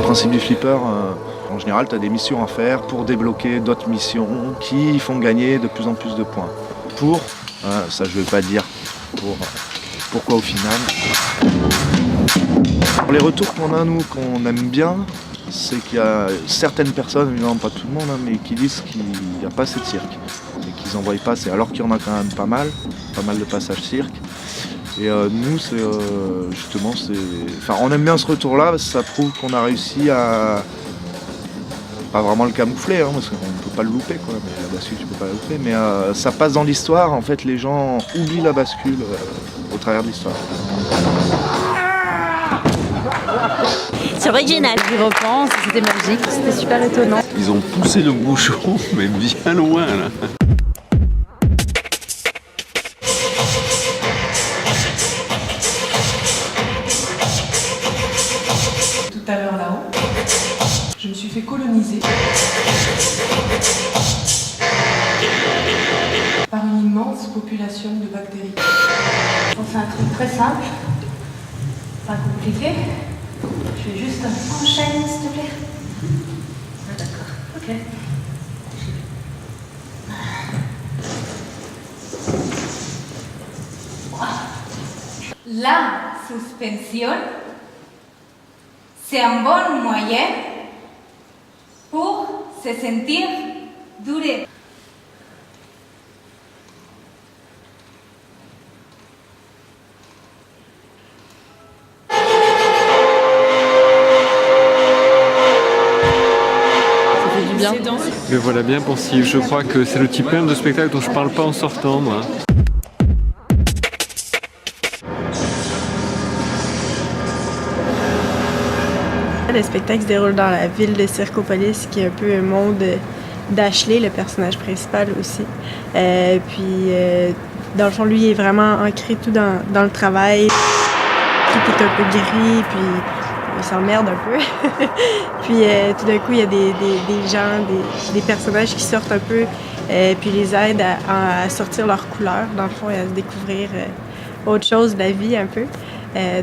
principe du flipper, en général, tu as des missions à faire pour débloquer d'autres missions qui font gagner de plus en plus de points. Ça je vais pas dire pourquoi au final. Les retours qu'on a, nous, qu'on aime bien, c'est qu'il y a certaines personnes, évidemment pas tout le monde, mais qui disent qu'il n'y a pas assez de cirque et qu'ils n'en voient pas assez, alors qu'il y en a quand même pas mal de passages cirque. Et nous, c'est justement, on aime bien ce retour-là, parce que ça prouve qu'on a réussi à pas vraiment le camoufler, parce qu'on ne peut pas le louper, quoi. Mais la bascule, tu peux pas la louper, mais ça passe dans l'histoire. En fait, les gens oublient la bascule au travers de l'histoire. C'est original. J'y repense, c'était magique, c'était super étonnant. Ils ont poussé le bouchon, mais bien loin là. Tout à l'heure là-haut, je me suis fait coloniser par une immense population de bactéries. On fait un truc très simple, pas compliqué. Je vais juste enchaîner, s'il te plaît. Ah, d'accord, ok. La suspension, c'est un bon moyen pour se sentir duré. Me voilà bien pensif. Je crois que c'est le type même de spectacle dont je parle pas en sortant, moi. Le spectacle se déroule dans la ville de Circopolis, qui est un peu un monde d'Ashley, le personnage principal aussi. Dans le fond, lui, il est vraiment ancré tout dans le travail. Tout est un peu gris, puis il s'emmerde un peu. Puis tout d'un coup, il y a des gens, des personnages qui sortent un peu, puis les aident à sortir leurs couleurs, dans le fond, et à se découvrir autre chose de la vie un peu.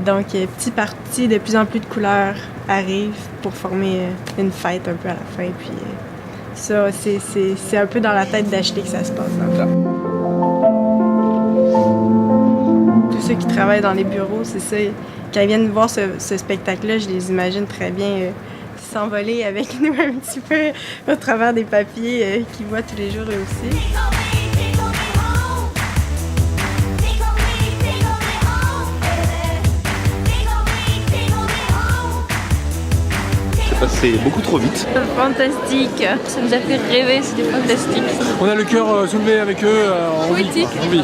Donc, petit parti, de plus en plus de couleurs arrivent pour former une fête un peu à la fin. Puis ça, c'est un peu dans la tête d'Ashley que ça se passe, dans le fond. Tous ceux qui travaillent dans les bureaux, c'est ça. Quand ils viennent voir ce spectacle-là, je les imagine très bien s'envoler avec nous un petit peu au travers des papiers qu'ils voient tous les jours eux aussi. C'est passé beaucoup trop vite. Fantastique, ça nous a fait rêver, c'était fantastique. On a le cœur soulevé avec eux en Poétique. vie.